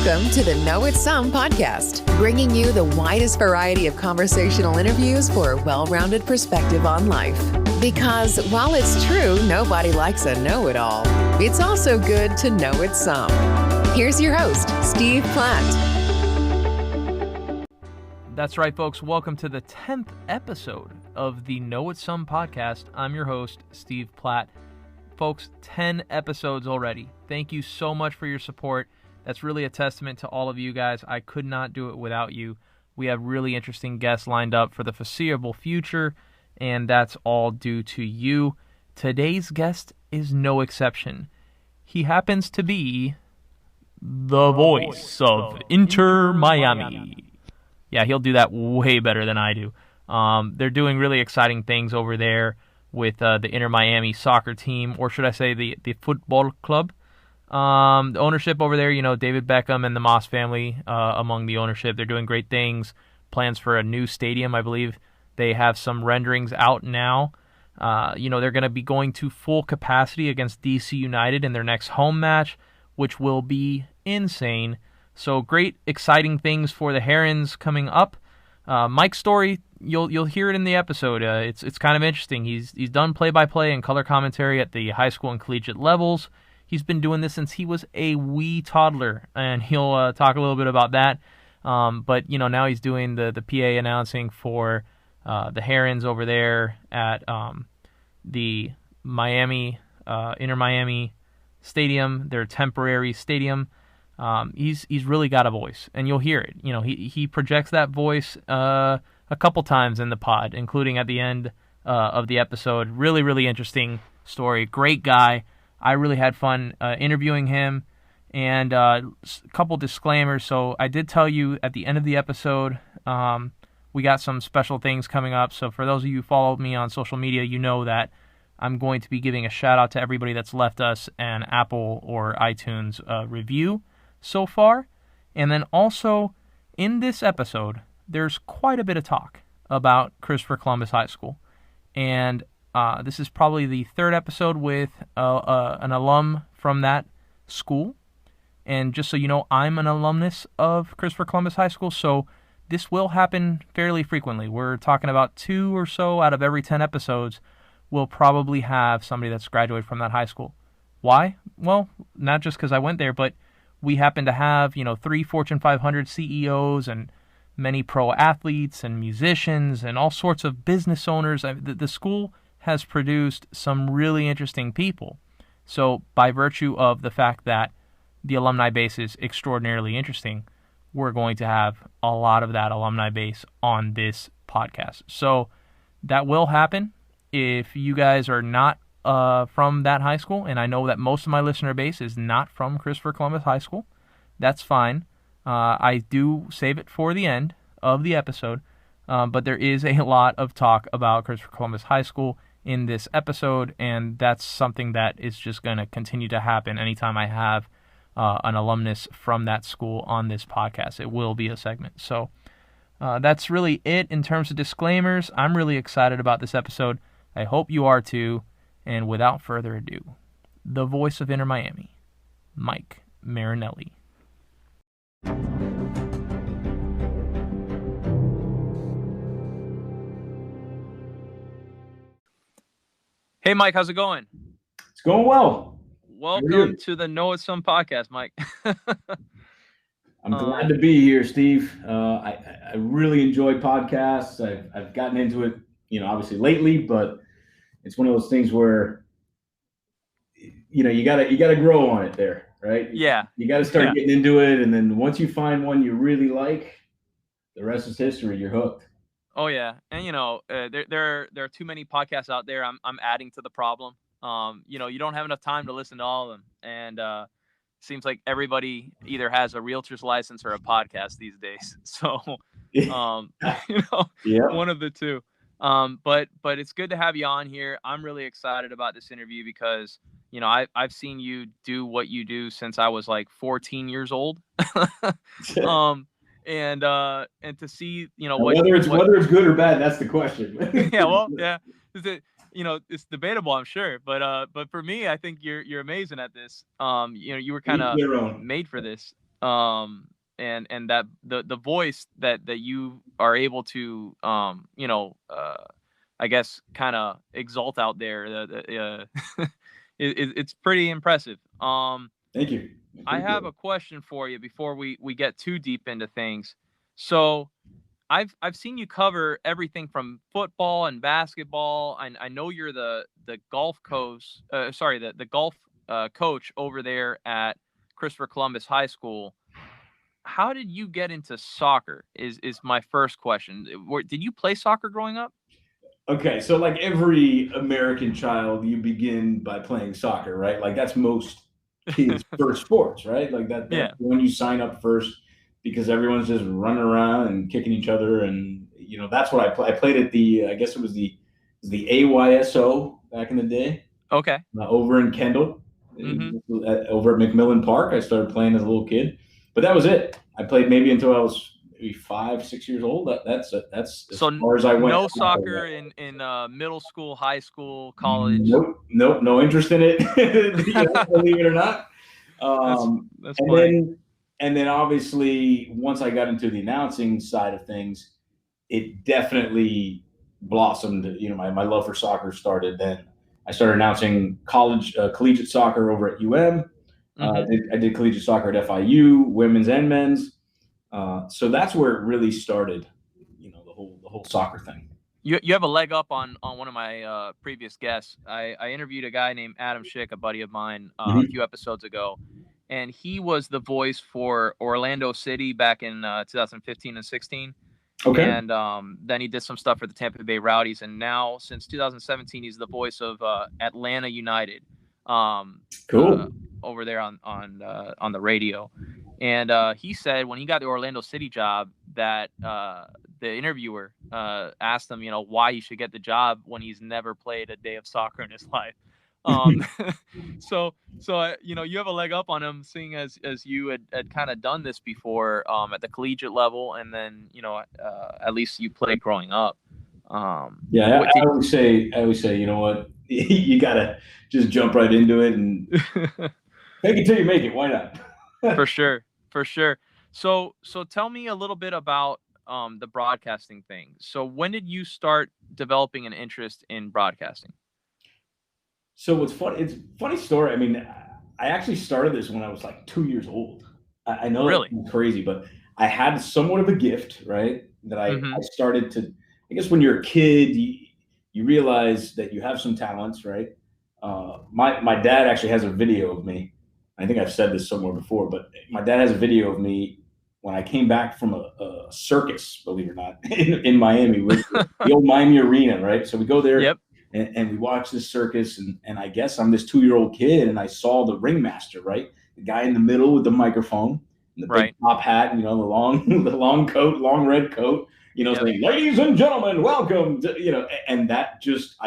Welcome to the Know It's Some podcast, bringing you the widest variety of conversational interviews for a well-rounded perspective on life. Because while it's true nobody likes a know-it-all, it's also good to know it's some. Here's your host, Steve Platt. That's right, folks. Welcome to the 10th episode of the Know It's Some podcast. I'm your host, Steve Platt. Folks, 10 episodes already. Thank you so much for your support. That's really a testament to all of you guys. I could not do it without you. We have really interesting guests lined up for the foreseeable future, and that's all due to you. Today's guest is no exception. He happens to be the voice of Inter Miami. Yeah, he'll do that way better than I do. They're doing really exciting things over there with the Inter Miami soccer team, or should I say the football club. The ownership over there, David Beckham and the Moss family among the ownership. They're doing great things. Plans for a new stadium, I believe. They have some renderings out now. They're going to be going to full capacity against DC United in their next home match, which will be insane. So great, exciting things for the Herons coming up. Mike's story, you'll hear it in the episode. It's kind of interesting. He's done play-by-play and color commentary at the high school and collegiate levels. He's been doing this since he was a wee toddler, and he'll talk a little bit about that. But now he's doing the PA announcing for the Herons over there at the Miami Inter Miami Stadium, their temporary stadium. He's really got a voice, and you'll hear it. He projects that voice a couple times in the pod, including at the end of the episode. Really, really interesting story. Great guy. I really had fun interviewing him. And a couple disclaimers. So I did tell you at the end of the episode, we got some special things coming up. So for those of you who follow me on social media, you know that I'm going to be giving a shout out to everybody that's left us an Apple or iTunes review so far. And then also in this episode, there's quite a bit of talk about Christopher Columbus High School. And this is probably the third episode with an alum from that school. And just so you know, I'm an alumnus of Christopher Columbus High School, so this will happen fairly frequently. We're talking about 2 or so out of every 10 episodes will probably have somebody that's graduated from that high school. Why? Well, not just because I went there, but we happen to have, 3 Fortune 500 CEOs and many pro athletes and musicians and all sorts of business owners. The school has produced some really interesting people. So by virtue of the fact that the alumni base is extraordinarily interesting, we're going to have a lot of that alumni base on this podcast. So that will happen. If you guys are not from that high school, and I know that most of my listener base is not from Christopher Columbus High School, that's fine. I do save it for the end of the episode, but there is a lot of talk about Christopher Columbus High School in this episode, and that's something that is just going to continue to happen anytime I have an alumnus from that school on this podcast. It will be a segment. So that's really it in terms of disclaimers. I'm really excited about this episode. I hope you are too. And without further ado, the voice of Inter Miami, Mike Marinelli. Hey, Mike, how's it going? It's going well. Welcome to the Know It's Some podcast, Mike. I'm glad to be here, Steve. I really enjoy podcasts. I've gotten into it, obviously lately, but it's one of those things where, you gotta grow on it there, right? Yeah. You gotta start getting into it, and then once you find one you really like, the rest is history. You're hooked. Oh yeah, and there are too many podcasts out there. I'm adding to the problem. You don't have enough time to listen to all of them, and seems like everybody either has a realtor's license or a podcast these days. So, one of the two. But it's good to have you on here. I'm really excited about this interview because I've seen you do what you do since I was like 14 years old. And to see whether it's good or bad, that's the question. It's debatable, I'm sure, but for me, I think you're amazing at this. You were kind of made for this. and that the voice that you are able to I guess kind of exalt out there. It's pretty impressive. Thank you. I have a question for you before we get too deep into things. So I've seen you cover everything from football and basketball. I know you're the golf coach. The golf coach over there at Christopher Columbus High School. How did you get into soccer? Is my first question. Did you play soccer growing up? Okay, so like every American child, you begin by playing soccer, right? Like that's most kids' first sports, right? Like that's Yeah. when you sign up first because everyone's just running around and kicking each other, and that's what I play. I played at I guess it was the AYSO back in the day, Okay. over in Kendall, over at McMillan Park. I started playing as a little kid, but that was it. I played maybe until I was maybe 5, 6 years old. That's as So far as I went. no soccer in middle school, high school, college. Nope, no interest in it. Believe it or not. That's and funny. then obviously once I got into the announcing side of things, it definitely blossomed. My love for soccer started then. I started announcing collegiate soccer over at UM. I did collegiate soccer at FIU, women's and men's. So that's where it really started. The whole soccer thing. You have a leg up on one of my previous guests. I interviewed a guy named Adam Schick, a buddy of mine, a few episodes ago, and he was the voice for Orlando City back in 2015 and 16. Okay. And then he did some stuff for the Tampa Bay Rowdies, and now since 2017, he's the voice of Atlanta United. Cool. Over there on the radio. And he said when he got the Orlando City job that the interviewer asked him, why he should get the job when he's never played a day of soccer in his life. So you have a leg up on him, seeing as you had kind of done this before at the collegiate level, and then at least you played growing up. I always say, you know what, you gotta just jump right into it and make it till you make it. Why not? For sure. So tell me a little bit about the broadcasting thing. So when did you start developing an interest in broadcasting? So what's funny? It's a funny story. I mean, I actually started this when I was like 2 years old. I know Really? that's crazy, but I had somewhat of a gift, right? That I started to. I guess when you're a kid, you realize that you have some talents, right? My dad actually has a video of me. I think I've said this somewhere before, but my dad has a video of me when I came back from a circus, believe it or not, in Miami, with the old Miami Arena, right? So we go there. Yep. And we watch this circus, and I guess I'm this 2-year-old kid, and I saw the ringmaster, right? The guy in the middle with the microphone and the big top hat, the long coat, long red coat, saying, "Ladies and gentlemen, welcome," and that just,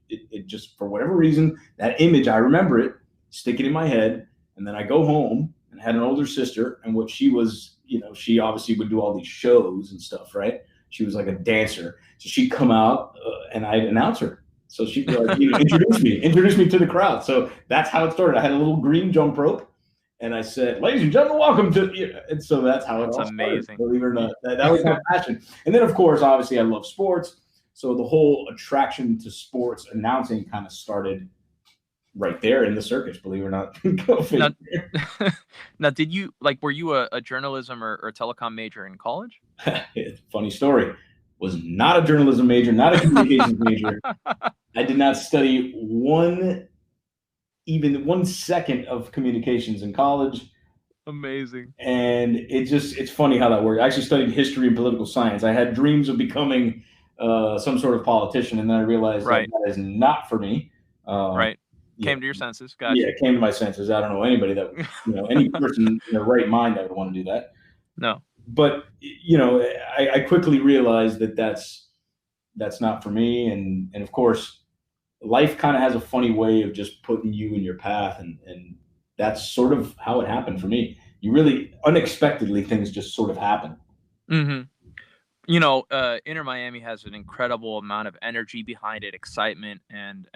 it just, for whatever reason, that image, I remember it, stick it in my head, and then I go home and I had an older sister, and what she was, she obviously would do all these shows and stuff, right? She was like a dancer, so she'd come out and I'd announce her. So she'd be like, introduce me to the crowd. So that's how it started. I had a little green jump rope, and I said, "Ladies and gentlemen, welcome to." And so that's how it all amazing. started. Believe it or not, that was my passion. And then, of course, obviously, I love sports. So the whole attraction to sports announcing kind of started right there in the circus. Believe it or not. Now, did you were you a journalism or telecom major in college? Funny story. Was not a journalism major, not a communications major. I did not study even 1 second of communications in college. Amazing. And it's funny how that worked. I actually studied history and political science. I had dreams of becoming some sort of politician, and then I realized that is not for me. Right. Came to your senses. Gotcha. Yeah, it came to my senses. I don't know anybody that, any person in their right mind that would want to do that. No. But, I quickly realized that that's not for me. And of course, life kind of has a funny way of just putting you in your path. And that's sort of how it happened for me. You really unexpectedly, things just sort of happen. Inter Miami has an incredible amount of energy behind it, excitement, and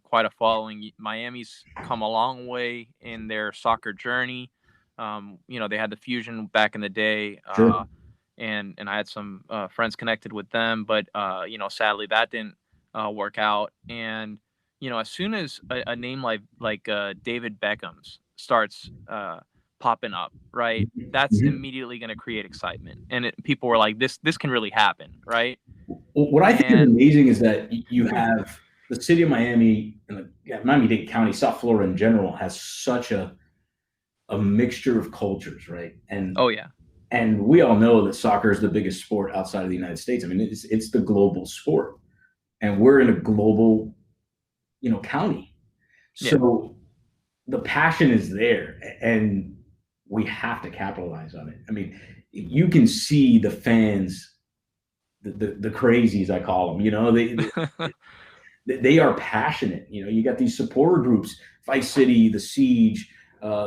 quite a following. Miami's come a long way in their soccer journey. They had the Fusion back in the day. Sure. And I had some friends connected with them, but sadly that didn't work out. And as soon as a name like David Beckham's starts popping up, right, that's Mhm. immediately going to create excitement, and people were like, this can really happen, right? Well, what I think is And amazing is that you have the city of Miami and Miami-Dade County, South Florida in general, has such a mixture of cultures, right? oh yeah, And we all know that soccer is the biggest sport outside of the United States. I mean, it's the global sport, and we're in a global, county. yeah, So the passion is there, and we have to capitalize on it. I mean, you can see the fans, the crazies, I call them. They are passionate. You got these supporter groups, Vice City, the Siege,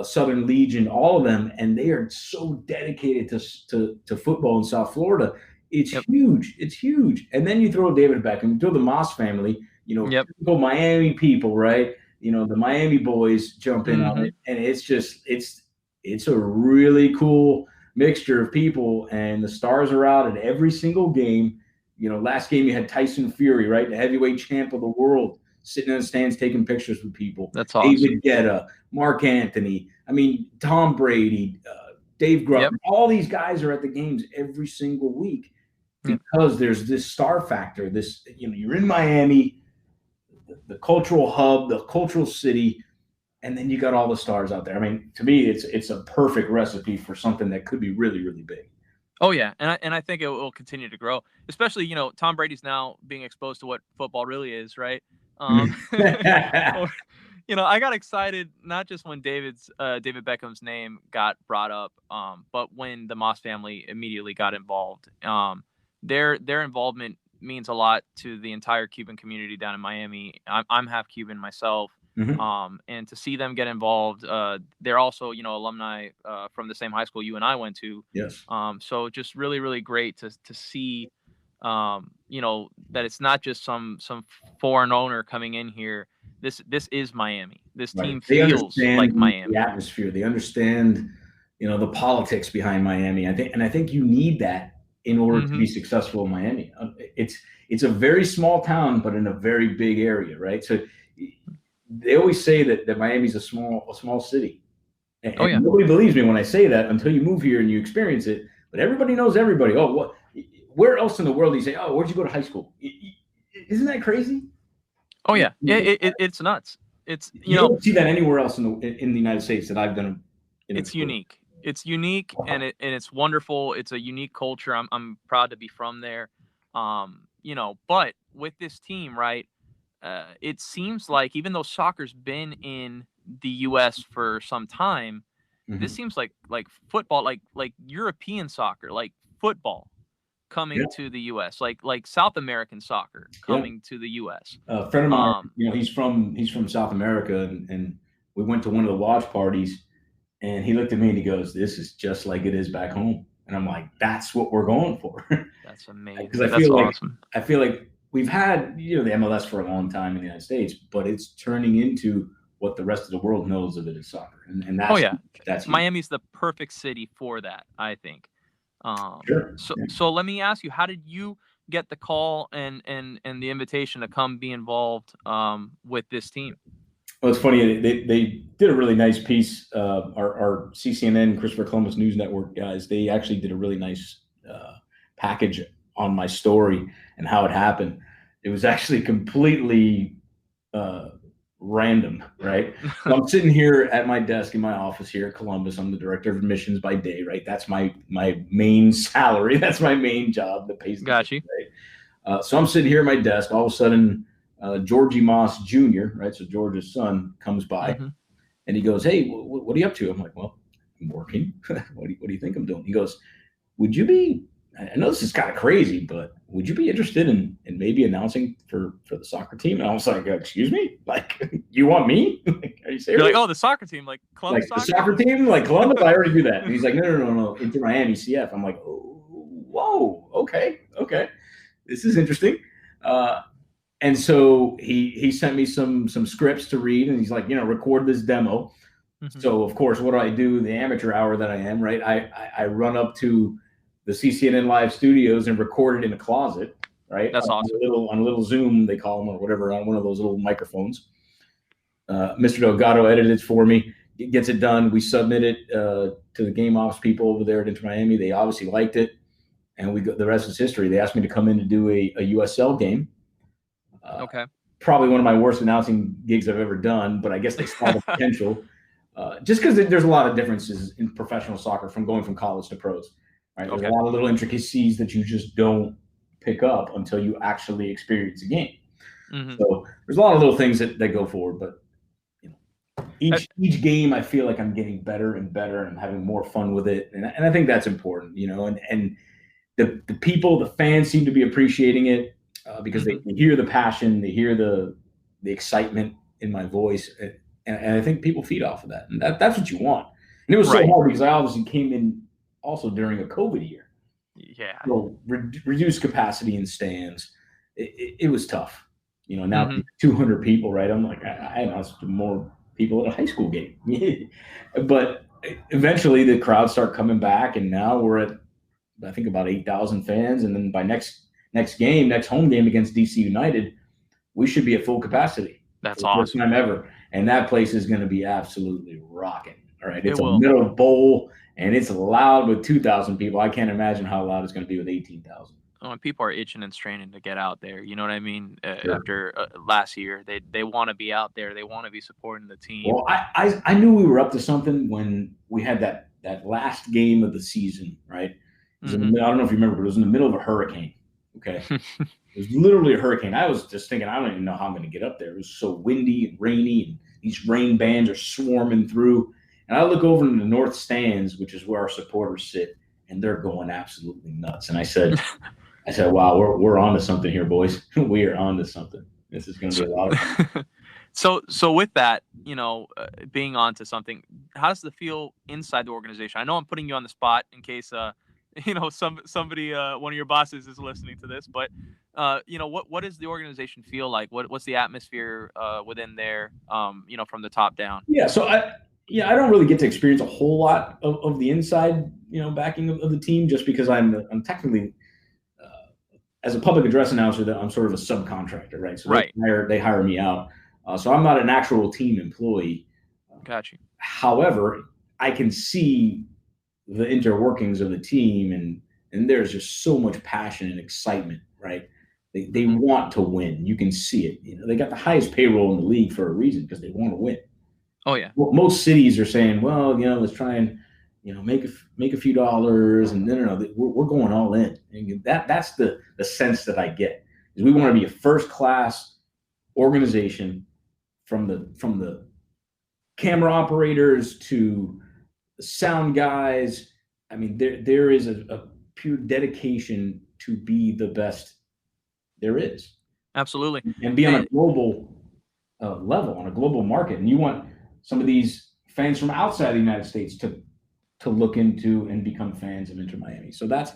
Southern Legion, all of them, and they are so dedicated to football in South Florida. It's yep, huge. It's huge. And then you throw David Beckham, throw the Moss family, yep, typical Miami people, right? The Miami boys jump in on hmm it, and it's a really cool mixture of people, and the stars are out at every single game. Last game you had Tyson Fury, right, the heavyweight champ of the world, sitting in the stands taking pictures with people. that's awesome. David Guetta, Mark Anthony, Tom Brady, Dave Grubb. Yep, All these guys are at the games every single week yep. because there's this star factor. This, you're in Miami, the cultural hub, the cultural city, and then you got all the stars out there. I mean, to me, it's a perfect recipe for something that could be really, really big. Oh yeah, and I think it will continue to grow, especially Tom Brady's now being exposed to what football really is, right? Um, or I got excited not just when David Beckham's name got brought up, but when the Moss family immediately got involved. Their involvement means a lot to the entire Cuban community down in Miami. I'm half Cuban myself. Mhm. And to see them get involved, they're also alumni from the same high school you and I went to. Yes. So just really, really great to see, that it's not just some foreign owner coming in here. This is Miami. This Right. team They feels understand like the Miami. atmosphere. They understand, the politics behind Miami. I think you need that in order to Hmm be successful in Miami. It's a very small town, but in a very big area, right? So they always say that Miami's a small city, Oh and yeah. nobody believes me when I say that until you move here and you experience it. But everybody knows everybody. Oh, what? Where else in the world do you say? Oh, where'd you go to high school? Isn't that crazy? Oh yeah. It's nuts. It's You don't see that anywhere else in the United States that I've done. it's unique. It's unique, and it's wonderful. It's a unique culture. I'm proud to be from there. But with this team, right? It seems like even though soccer's been in the U.S. for some time, this Mhm. seems like football, like European soccer, like football Yeah, coming to the U.S., like South American soccer yeah. coming to the U.S. A friend of mine, Um, he's from South America, and we went to one of the watch parties, and he looked at me and he goes, "This is just like it is back home." And I'm like, "That's what we're going for," that's because amazing. That's awesome. I feel like we've had the MLS for a long time in the United States, but it's turning into what the rest of the world knows of it as soccer, and Oh yeah, that's huge. Miami's the perfect city for that, I think. Sure. So let me ask you, how did you get the call and the invitation to come be involved with this team? Well, it's funny. They did a really nice piece. Our CCNN, Christopher Columbus News Network guys, they actually did a really nice package on my story and how it happened. It was actually completely uh, random, right? So I'm sitting here at my desk in my office here at Columbus. I'm the director of admissions by day, right? That's my main salary. That's my main job that pays the bills, Got you. right? So I'm sitting here at my desk. All of a sudden, Georgie Moss Jr., right? So George's son comes by Hmm and he goes, "Hey, what are you up to?" I'm like, "Well, I'm working." What do you think I'm doing? He goes, "Would you be? I know this is kind of crazy, but would you be interested in maybe announcing for the soccer team?" And I was like, "Excuse me, like you want me? Are you You're like, serious? oh, the soccer team, like Like Columbus the soccer. soccer team, like Columbus? I already do that." And he's like, "No, Inter Miami CF." I'm like, "Oh, whoa, okay, this is interesting." Uh, and so he sent me some scripts to read, and he's like, record this demo. Mm-hmm. So of course, what do? The amateur hour that I am, right? I run up to the CCNN Live studios and record it in a closet, right? That's awesome. On a little Zoom, they call them, or whatever, on one of those little microphones. Mr. Delgado edited it for me, gets it done. We submit it to the game ops people over there at Inter Miami. They obviously liked it, and the rest is history. They asked me to come in to do a USL game. Okay. Probably one of my worst announcing gigs I've ever done, but I guess they saw the potential. Just because there's a lot of differences in professional soccer from going from college to pros. Right? There's a lot of little intricacies that you just don't pick up until you actually experience a game. Mm-hmm. So there's a lot of little things that go forward, but each game I feel like I'm getting better and better and having more fun with it, and I think that's important, and the people, the fans seem to be appreciating it because they hear the passion, they hear the excitement in my voice, and I think people feed off of that, and that's what you want. And it was so hard because I obviously came in also during a COVID year. Yeah. So reduced capacity in stands. It was tough. Now 200 people, right? I'm like, I announced more people at a high school game. But eventually the crowds start coming back, and now we're at, I think, about 8,000 fans. And then by next home game against DC United, we should be at full capacity. That's for the first awesome. time ever. And that place is going to be absolutely rocking. All right. It's a middle bowl, and it's loud with 2,000 people. I can't imagine how loud it's going to be with 18,000. Oh, and people are itching and straining to get out there. You know what I mean? Sure. After last year, they want to be out there. They want to be supporting the team. Well, I knew we were up to something when we had that last game of the season, right? I don't know if you remember, but it was in the middle of a hurricane. Okay. It was literally a hurricane. I was just thinking, I don't even know how I'm going to get up there. It was so windy and rainy, and these rain bands are swarming through. And I look over in the north stands, which is where our supporters sit, and they're going absolutely nuts. And I said, wow, we're on to something here, boys. We are on to something. This is going to be a lot of fun. So with that, being on to something, how does it feel inside the organization? I know I'm putting you on the spot in case somebody, one of your bosses is listening to this, but what does the organization feel like? What's the atmosphere within there, from the top down? Yeah. So I don't really get to experience a whole lot of the inside, backing of the team, just because I'm technically, as a public address announcer, that I'm sort of a subcontractor, right? So they hire me out. So I'm not an actual team employee. Got you. However, I can see the interworkings of the team, and there's just so much passion and excitement, right? They want to win. You can see it. They got the highest payroll in the league for a reason, because they want to win. Oh yeah. Well, most cities are saying, well, let's try and make a few dollars, and no, we're going all in. And that's the sense that I get, is we want to be a first class organization, from the camera operators to the sound guys. I mean, there is a pure dedication to be the best there is. Absolutely. And be on a global level, on a global market. And you want some of these fans from outside the United States to look into and become fans of Inter Miami. So that's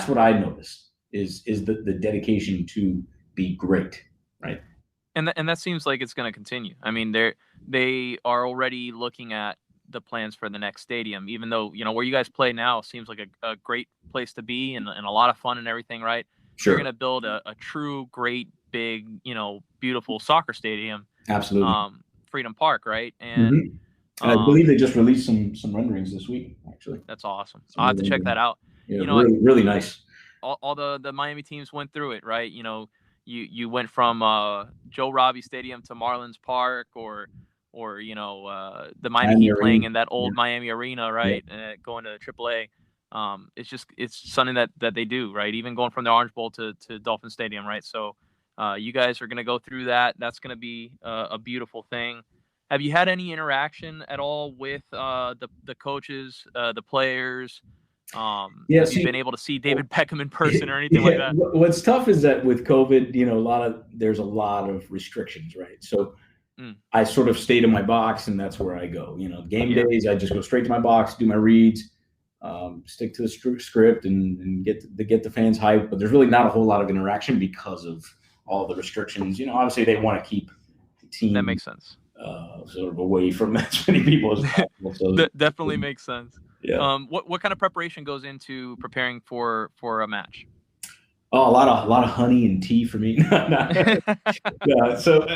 what I noticed is the dedication to be great, right? And that seems like it's going to continue. I mean, they are already looking at the plans for the next stadium, even though, where you guys play now seems like a great place to be and a lot of fun and everything, right? Sure. You're going to build a true, great, big, beautiful soccer stadium. Absolutely. Freedom Park, right? And and I believe they just released some renderings this week, actually. That's awesome. I'll have to check that out. Yeah, really, really nice. All the Miami teams went through it, right? You went from Joe Robbie Stadium to Marlins Park, or the Miami Heat playing in that old Miami Arena, right? Going to AAA. It's something that they do, right? Even going from the Orange Bowl to Dolphin Stadium, right? So you guys are going to go through that. That's going to be a beautiful thing. Have you had any interaction at all with the coaches, the players? Have you been able to see David Beckham in person or anything like that? What's tough is that with COVID, there's a lot of restrictions, right? So I sort of stayed in my box, and that's where I go. Game days, I just go straight to my box, do my reads, stick to the script, and get the fans hyped. But there's really not a whole lot of interaction because of all the restrictions. Obviously they want to keep the team. That makes sense. sort of away from as many people as possible. So That definitely makes sense. yeah. What kind of preparation goes into preparing for a match? Oh, a lot of honey and tea for me. Yeah. So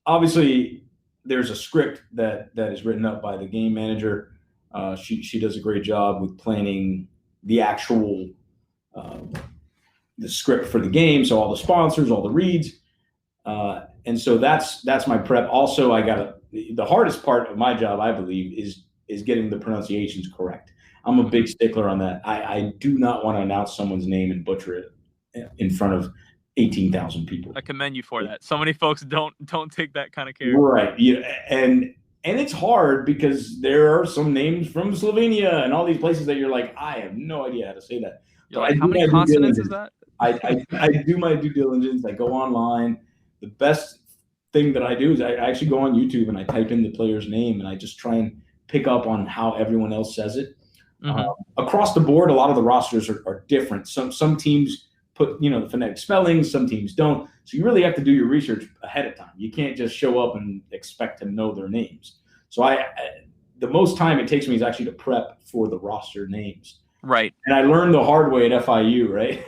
obviously, there's a script that is written up by the game manager. She does a great job with planning the actual um, the script for the game. So all the sponsors, all the reads, and so that's my prep. Also, I got the hardest part of my job, I believe, is getting the pronunciations correct. I'm a big stickler on that. I do not want to announce someone's name and butcher it in front of 18,000 people. I commend you for that. So many folks don't take that kind of care. Right. Yeah. And it's hard because there are some names from Slovenia and all these places that you're like, I have no idea how to say that. You're like, how many consonants is that? I do my due diligence. I go online. The best thing that I do is I actually go on YouTube and I type in the player's name and I just try and pick up on how everyone else says it. Across the board, a lot of the rosters are different. Some teams put the phonetic spellings, some teams don't. So you really have to do your research ahead of time. You can't just show up and expect to know their names. So the most time it takes me is actually to prep for the roster names. Right. And I learned the hard way at FIU, right?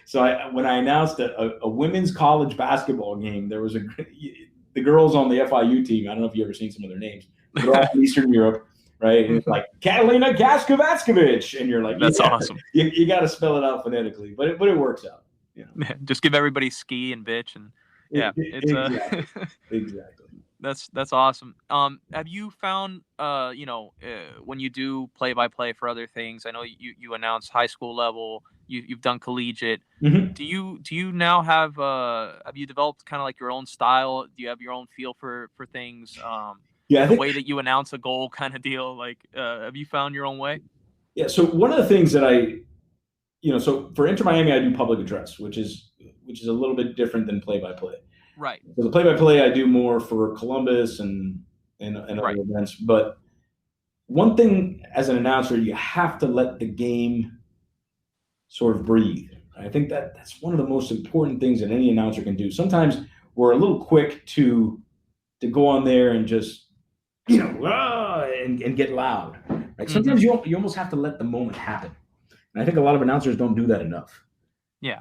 So when I announced a women's college basketball game, there was the girls on the FIU team. I don't know if you ever seen some of their names. They're all from Eastern Europe, right? And it's like Catalina Gaskovaskovic, and you're like, that's awesome. You got to spell it out phonetically, but it works out. Just give everybody ski and bitch, and it's exactly. That's awesome. Have you found when you do play-by-play for other things? I know you announce high school level. You've done collegiate. Mm-hmm. Do you now have you developed kind of like your own style? Do you have your own feel for things? The way that you announce a goal kind of deal. Like, have you found your own way? Yeah. So one of the things that so for Inter Miami, I do public address, which is a little bit different than play-by-play. Right. So the play-by-play I do more for Columbus and other events. But one thing as an announcer, you have to let the game sort of breathe. I think that's one of the most important things that any announcer can do. Sometimes we're a little quick to go on there and just and get loud. Right? Sometimes you almost have to let the moment happen. And I think a lot of announcers don't do that enough. Yeah.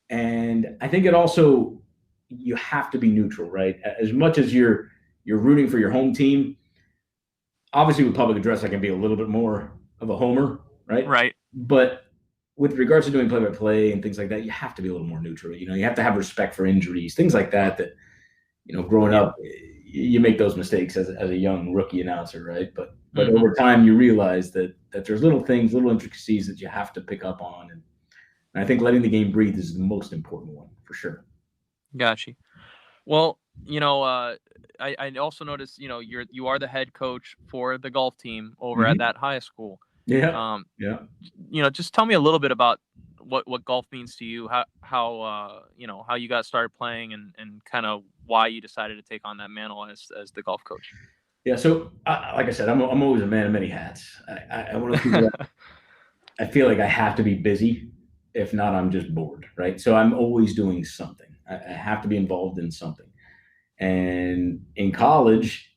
And I think it also, you have to be neutral, right? As much as you're rooting for your home team, obviously with public address, I can be a little bit more of a homer, right? Right. But with regards to doing play-by-play and things like that, you have to be a little more neutral. You have to have respect for injuries, things like that, growing up, you make those mistakes as a young rookie announcer, right? But over time, you realize that there's little things, little intricacies that you have to pick up on. And I think letting the game breathe is the most important one, for sure. Gotcha. Well, I also noticed, you are the head coach for the golf team over at that high school. Yeah. Just tell me a little bit about what golf means to you, how you got started playing and kind of why you decided to take on that mantle as the golf coach. Yeah. So like I said, I'm always a man of many hats. I want to I feel like I have to be busy. If not, I'm just bored. Right. So I'm always doing something. I have to be involved in something. And in college,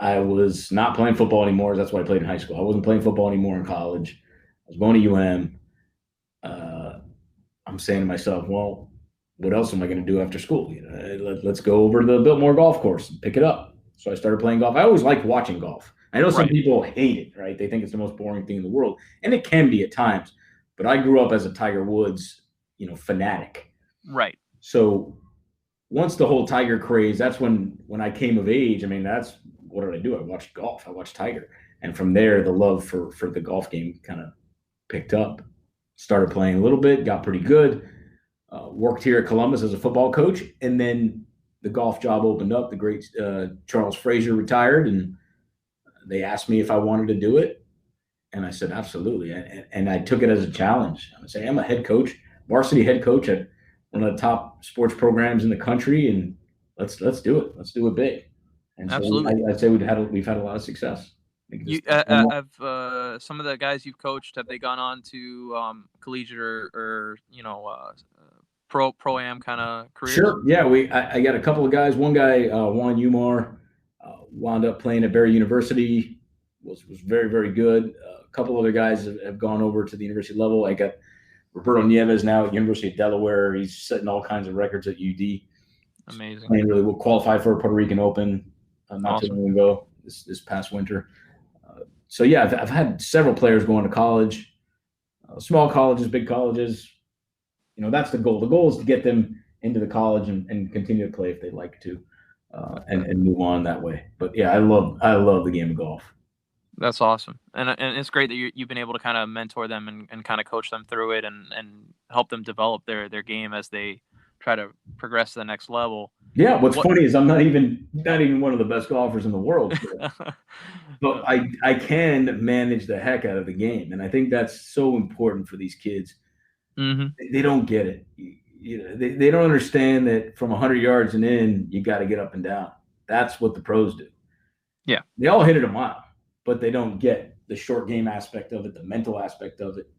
I was not playing football anymore. That's what I played in high school. I wasn't playing football anymore in college. I was going to UM. I'm saying to myself, well, what else am I going to do after school? Let's go over to the Biltmore Golf Course and pick it up. So I started playing golf. I always liked watching golf. I know some people hate it, right? They think it's the most boring thing in the world, and it can be at times. But I grew up as a Tiger Woods, fanatic. Right. So once the whole Tiger craze, that's when I came of age. I mean, that's what did I do? I watched golf. I watched Tiger, and from there, the love for the golf game kind of picked up. Started playing a little bit, got pretty good. Worked here at Columbus as a football coach, and then the golf job opened up. The great Charles Frazier retired, and they asked me if I wanted to do it, and I said absolutely. And I took it as a challenge. I would say I'm a head coach, varsity head coach at one of the top sports programs in the country, and let's do it. Let's do it big. And absolutely. So I'd say we've had a lot of success. Have some of the guys you've coached, have they gone on to collegiate or pro am kind of careers? Sure. Yeah, I got a couple of guys. One guy, Juan Umar, Wound up playing at Barry University, was very, very good. A couple other guys have gone over to the university level. I got Roberto Nieves now at University of Delaware. He's setting all kinds of records at UD. Amazing. Playing really well, qualified for a Puerto Rican Open not too long ago, this past winter. So, yeah, I've had several players going to college, small colleges, big colleges. That's the goal. The goal is to get them into the college and continue to play if they'd like to. And move on that way. But yeah, I love the game of golf. That's awesome, and it's great that you've been able to kind of mentor them and kind of coach them through it and help them develop their game as they try to progress to the next level. Yeah, what's funny is I'm not even one of the best golfers in the world, but I can manage the heck out of the game, and I think that's so important for these kids. Mm-hmm. They don't get it. They don't understand that from 100 yards and in, you got to get up and down. That's what the pros do. Yeah. They all hit it a mile, but they don't get the short game aspect of it, the mental aspect of it,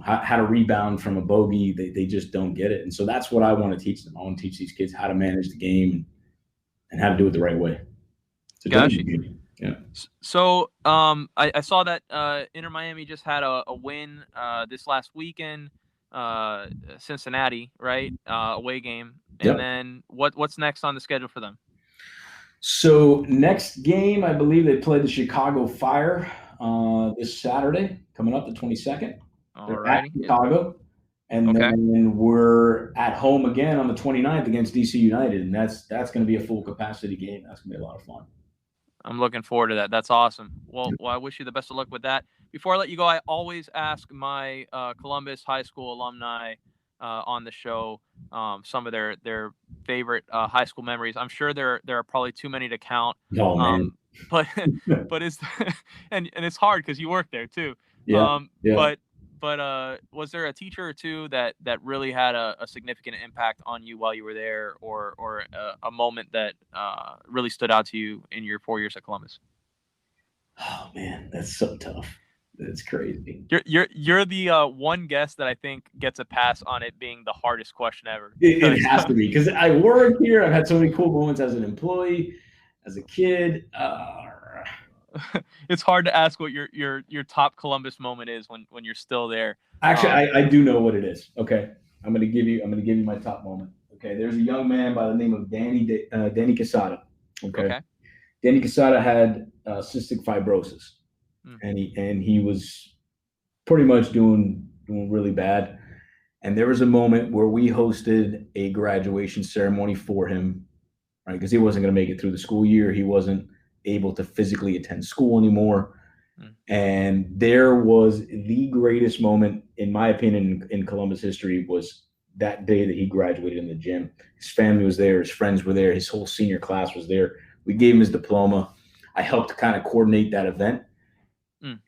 how to rebound from a bogey. They just don't get it. And so that's what I want to teach them. I want to teach these kids how to manage the game and how to do it the right way. Gotcha. Yeah. So I saw that Inter Miami just had a win this last weekend. Cincinnati, right? Away game. And then what's next on the schedule for them? So next game, I believe they play the Chicago Fire this Saturday, coming up the 22nd. All right. Chicago. And then we're at home again on the 29th against DC United. And that's going to be a full capacity game. That's going to be a lot of fun. I'm looking forward to that. That's awesome. Well, I wish you the best of luck with that. Before I let you go, I always ask my Columbus High School alumni on the show some of their favorite high school memories. I'm sure there are probably too many to count. Oh, man. But it's and it's hard because you work there too. Yeah. But was there a teacher or two that really had a significant impact on you while you were there, or a moment that really stood out to you in your 4 years at Columbus? Oh man, that's so tough. That's crazy. You're the one guest that I think gets a pass on it being the hardest question ever. It has to be because I work here. I've had so many cool moments as an employee, as a kid. It's hard to ask what your top Columbus moment is when you're still there. Actually, I do know what it is. Okay, I'm gonna give you my top moment. Okay, there's a young man by the name of Danny Casada. Okay. Danny Casada had cystic fibrosis, and he was pretty much doing really bad. And there was a moment where we hosted a graduation ceremony for him, right? Because he wasn't going to make it through the school year. He wasn't able to physically attend school anymore. And there was the greatest moment, in my opinion, in Columbus history was that day that he graduated in the gym. His family was there. His friends were there. His whole senior class was there. We gave him his diploma. I helped kind of coordinate that event.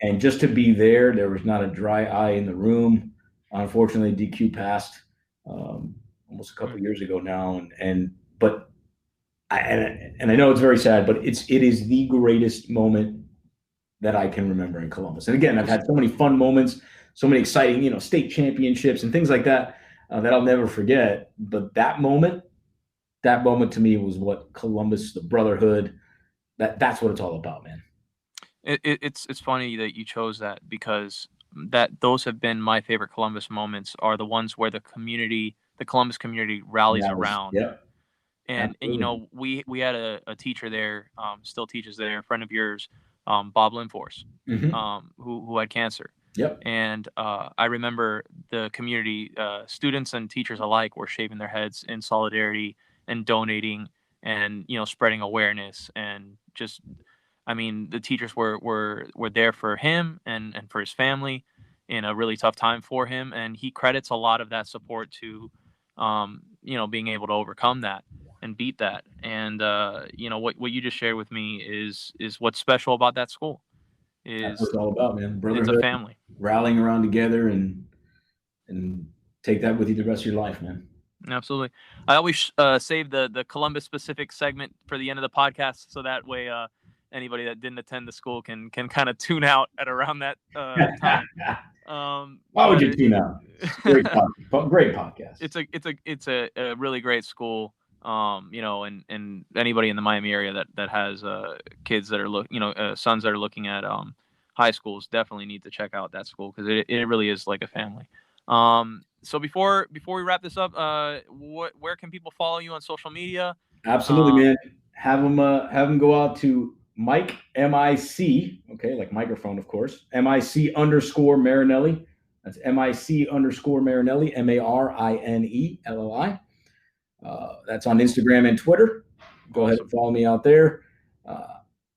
And just to be there was not a dry eye in the room. Unfortunately, DQ passed almost a couple of years ago now. But I know it's very sad, but it is the greatest moment that I can remember in Columbus. And again, I've had so many fun moments, so many exciting, state championships and things like that that I'll never forget. But that moment to me was what Columbus, the brotherhood, that's what it's all about, man. It's funny that you chose that because those have been my favorite Columbus moments are the ones where the Columbus community rallies around. Yeah. And we had a teacher there, still teaches there, a friend of yours, Bob Linforce, who had cancer. Yep. And I remember the community, students and teachers alike, were shaving their heads in solidarity and donating and spreading awareness and just, the teachers were there for him and for his family in a really tough time for him, and he credits a lot of that support to being able to overcome that and beat that. And what you just shared with me is what's special about that school. That's what it's all about, man. Brotherhood, it's a family rallying around together and take that with you the rest of your life, man. Absolutely. I always save the Columbus specific segment for the end of the podcast, so that way anybody that didn't attend the school can kind of tune out at around that time. Why would you tune out? Great podcast. It's a really great school. and anybody in the Miami area that has kids that are sons that are looking at high schools definitely need to check out that school because it really is like a family. So before we wrap this up, where can people follow you on social media? Absolutely, man. Have them go out to Mike MIC, okay, like microphone, of course. MIC_Marinelli. That's MIC_Marinelli, MARINELLI. That's on Instagram and Twitter. Go ahead and follow me out there.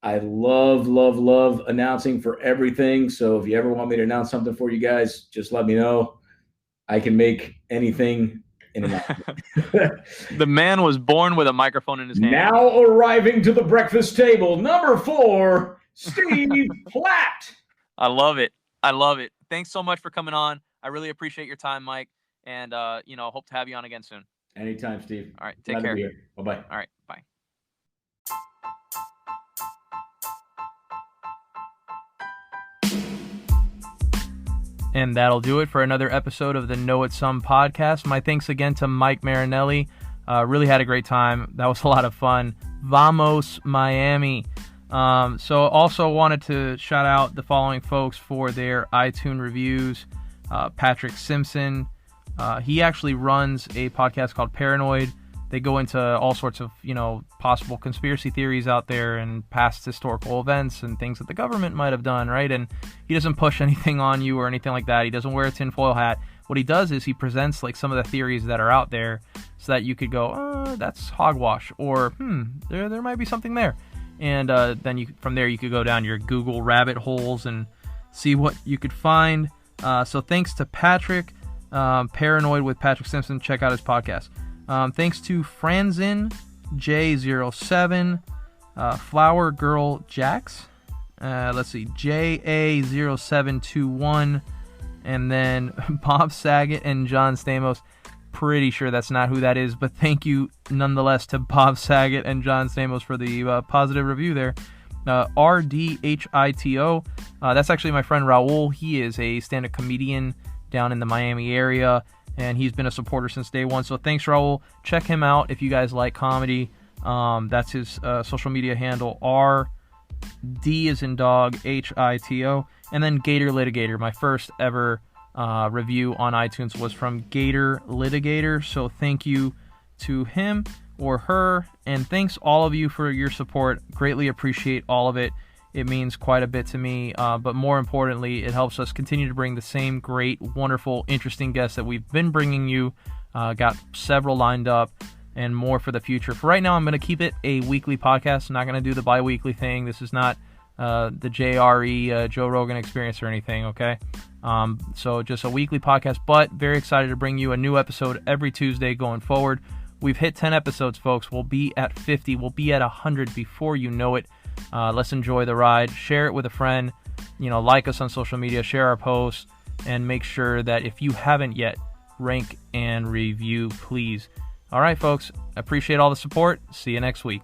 I love announcing for everything. So if you ever want me to announce something for you guys, just let me know. I can make anything in an hour. The man was born with a microphone in his hand. Now arriving to the breakfast table, number 4, Steve Platt. I love it. Thanks so much for coming on. I really appreciate your time, Mike. And, hope to have you on again soon. Anytime, Steve. All right. Take care. Bye-bye. All right. Bye. And that'll do it for another episode of the Know It Some podcast. My thanks again to Mike Marinelli. Really had a great time. That was a lot of fun. Vamos, Miami. So also wanted to shout out the following folks for their iTunes reviews. Patrick Simpson. He actually runs a podcast called Paranoid. They go into all sorts of, possible conspiracy theories out there and past historical events and things that the government might have done, right? And he doesn't push anything on you or anything like that. He doesn't wear a tinfoil hat. What he does is he presents like some of the theories that are out there so that you could go, oh, that's hogwash, or there might be something there. And then from there you could go down your Google rabbit holes and see what you could find. So thanks to Patrick. Paranoid with Patrick Simpson. Check out his podcast. Thanks to Franzin J07, Flower Girl Jax. Let's see, JA0721, and then Bob Saget and John Stamos. Pretty sure that's not who that is, but thank you nonetheless to Bob Saget and John Stamos for the positive review there. RDHITO. That's actually my friend Raul. He is a stand-up comedian down in the Miami area, and he's been a supporter since day one. So thanks, Raul. Check him out if you guys like comedy. That's his social media handle, RD as in dog, HITO. And then Gator Litigator. My first ever review on iTunes was from Gator Litigator. So thank you to him or her. And thanks all of you for your support. Greatly appreciate all of it. It means quite a bit to me, but more importantly, it helps us continue to bring the same great, wonderful, interesting guests that we've been bringing you. Got several lined up and more for the future. For right now, I'm going to keep it a weekly podcast. I'm not going to do the bi-weekly thing. This is not the JRE, Joe Rogan experience or anything, okay? So just a weekly podcast, but very excited to bring you a new episode every Tuesday going forward. We've hit 10 episodes, folks. We'll be at 50. We'll be at 100 before you know it. Let's enjoy the ride. Share it with a friend. Like us on social media. Share our posts. And make sure that if you haven't yet, rank and review, please. All right, folks. Appreciate all the support. See you next week.